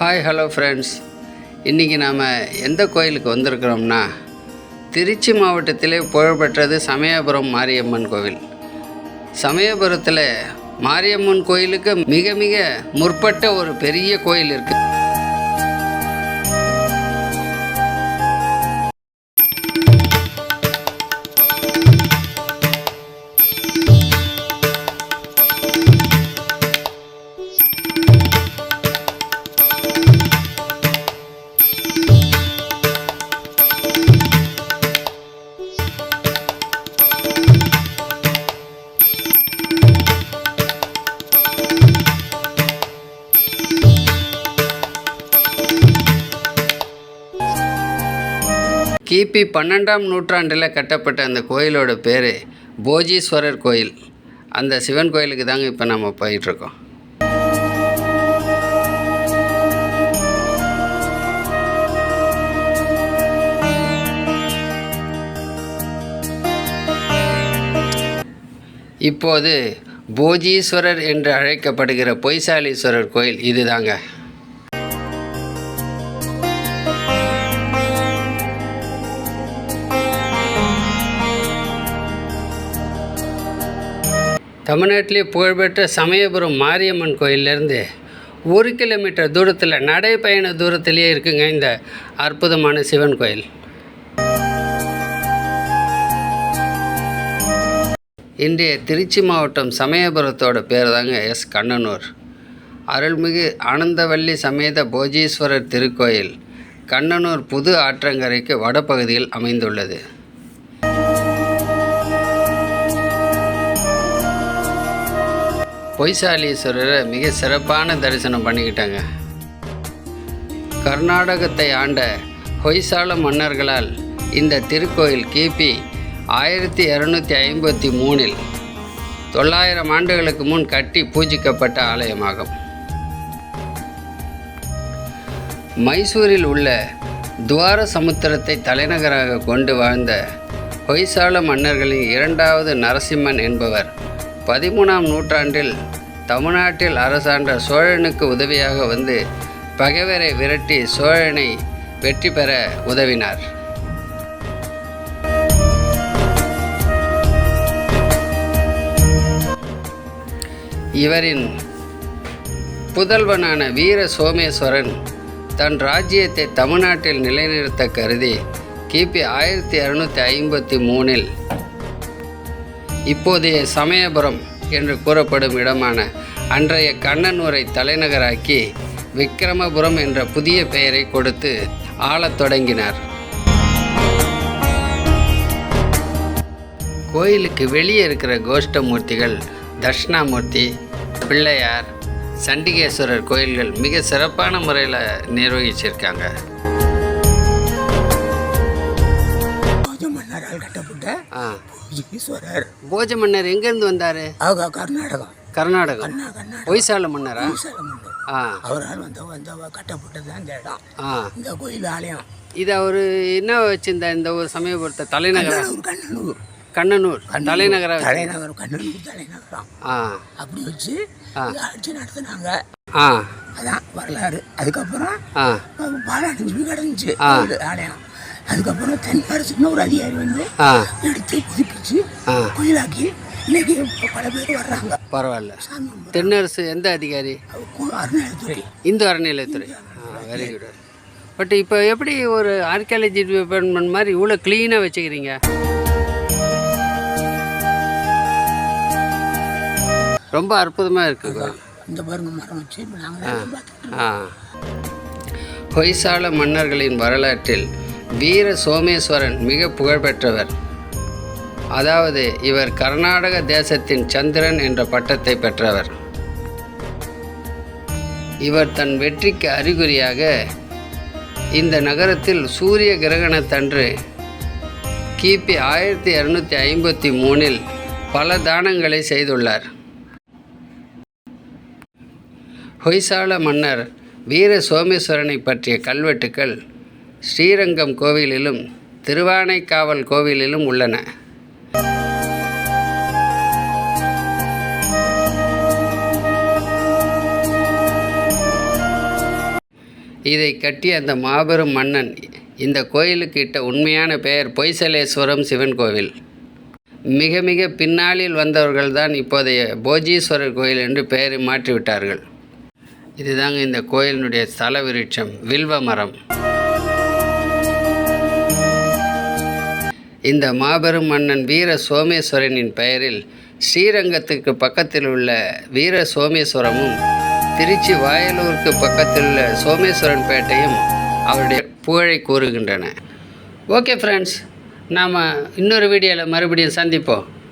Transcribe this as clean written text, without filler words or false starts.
Hi hello friends, இன்றைக்கி நாம் எந்த கோயிலுக்கு வந்திருக்கிறோம்னா திருச்சி மாவட்டத்திலே புகழ்பெற்றது சமயபுரம் மாரியம்மன் கோவில். சமயபுரத்தில் மாரியம்மன் கோயிலுக்கு மிக மிக முற்பட்ட ஒரு பெரிய கோயில் இருக்குது. கிபி 12ஆம் நூற்றாண்டில் கட்டப்பட்ட அந்த கோயிலோட பேர் போஜீஸ்வரர் கோயில். அந்த சிவன் கோயிலுக்கு தாங்க இப்போ நம்ம போயிட்டுருக்கோம். இப்போது போஜீஸ்வரர் என்று அழைக்கப்படுகிற பொய்சாலீஸ்வரர் கோயில் இதுதாங்க. தமிழ்நாட்டிலே புகழ்பெற்ற சமயபுரம் மாரியம்மன் கோயிலேருந்து 1 கிலோமீட்டர் தூரத்தில் நடைப்பயண தூரத்திலேயே இருக்குங்க இந்த அற்புதமான சிவன் கோயில். இன்றைய திருச்சி மாவட்டம் சமயபுரத்தோட பேர் தாங்க கண்ணனூர். அருள்மிகு ஆனந்தவல்லி சமேத போஜீஸ்வரர் திருக்கோயில் கண்ணனூர் புது ஆற்றங்கரைக்கு வடபகுதியில் அமைந்துள்ளது. பொய்சாலீஸ்வரரை மிக சிறப்பான தரிசனம் பண்ணிக்கிட்டாங்க. கர்நாடகத்தை ஆண்ட ஹொய்சால மன்னர்களால் இந்த திருக்கோயில் கிபி 1253 900 ஆண்டுகளுக்கு முன் கட்டி பூஜிக்கப்பட்ட ஆலயமாகும். மைசூரில் உள்ள துவார சமுத்திரத்தை தலைநகராக கொண்டு வாழ்ந்த ஹொய்சால மன்னர்களின் 2வது நரசிம்மன் என்பவர் 13ஆம் நூற்றாண்டில் தமிழ்நாட்டில் அரசாண்ட சோழனுக்கு உதவியாக வந்து பகைவரை விரட்டி சோழனை வெற்றி பெற உதவினார். இவரின் புதல்வனான வீர சோமேஸ்வரன் தன் ராஜ்யத்தை தமிழ்நாட்டில் நிலைநிறுத்த கருதி கிபி 1253 இப்போதைய சமயபுரம் என்று கூறப்படும் இடமான அன்றைய கண்ணனூரை தலைநகராக்கி விக்கிரமபுரம் என்ற புதிய பெயரை கொடுத்து ஆளத் தொடங்கினார். கோயிலுக்கு வெளியே இருக்கிற கோஷ்டமூர்த்திகள் தட்சிணாமூர்த்தி, பிள்ளையார், சண்டிகேஸ்வரர் கோயில்கள் மிக சிறப்பான முறையில் நிர்வகிச்சிருக்காங்க. போஜ மன்னர் எங்கேருந்து வந்தார்? கர்நாடகம். ஹொய்சால மன்னரா? அவரால் கட்டப்பட்டது அந்த இடம், இந்த கோயில் ஆலயம். இது அவர் என்ன வச்சிருந்தா இந்த ஒரு சமயபுரத்தை தலைநகரம் கண்ணனூர் தலைநகரம் கண்ணனூர் தலைநகரம் அப்படி வச்சு ஆட்சி நடத்தினாங்க. அதான் வரலாறு. அதுக்கப்புறம் பாலாஜி கிடந்துச்சு ஆலயம். அதுக்கப்புறம் தென்னரசுன்னு ஒரு அதிகாரி வந்து எடுத்து புதுப்பிச்சு கோயிலாக்கி இன்னைக்கு பல பேர் வர்றாங்க. பரவாயில்ல. தென்னரசு எந்த அதிகாரி? அறநிலையத்துறை. இந்து அறநிலையத்துறை. Very good. பட் இப்போ எப்படி ஒரு ஆர்கியாலஜி டிபார்ட்மெண்ட் மாதிரி இவ்வளோ க்ளீனாக வச்சுக்கிறீங்க? ரொம்ப அற்புதமாக இருக்குது. இந்த பாருங்க மரம் வச்சு ஹொய்சால மன்னர்களின் வரலாற்றில் வீர சோமேஸ்வரன் மிக புகழ்பெற்றவர். அதாவது இவர் கர்நாடக தேசத்தின் சந்திரன் என்ற பட்டத்தை பெற்றவர். இவர் தன் வெற்றிக்கு அறிகுறியாக இந்த நகரத்தில் சூரிய கிரகணத்தன்று கிபி 1253 பல தானங்களை செய்துள்ளார். ஹொய்சால மன்னர் வீர சோமேஸ்வரனை பற்றிய கல்வெட்டுக்கள் ஸ்ரீரங்கம் கோவிலிலும் திருவானைக்காவல் கோவிலிலும் உள்ளன. இதை கட்டிய அந்த மாபெரும் மன்னன் இந்த கோயிலுக்கு இட்ட உண்மையான பெயர் பொய்சலேஸ்வரம் சிவன் கோவில். மிக மிக பின்னாளில் வந்தவர்கள்தான் இப்போதைய போஜீஸ்வரர் கோயில் என்று பெயரை மாற்றிவிட்டார்கள். இதுதாங்க இந்த கோயிலினுடைய ஸ்தல விருட்சம், வில்வ மரம். இந்த மாபெரும் மன்னன் வீர சோமேஸ்வரனின் பெயரில் ஸ்ரீரங்கத்துக்கு பக்கத்தில் உள்ள வீர சோமேஸ்வரமும் திருச்சி வாயலூருக்கு பக்கத்தில் உள்ள சோமேஸ்வரன் பேட்டையும் அவருடைய புகழை கூறுகின்றன. ஓகே ஃப்ரெண்ட்ஸ், நாம் இன்னொரு வீடியோவில் மறுபடியும் சந்திப்போம்.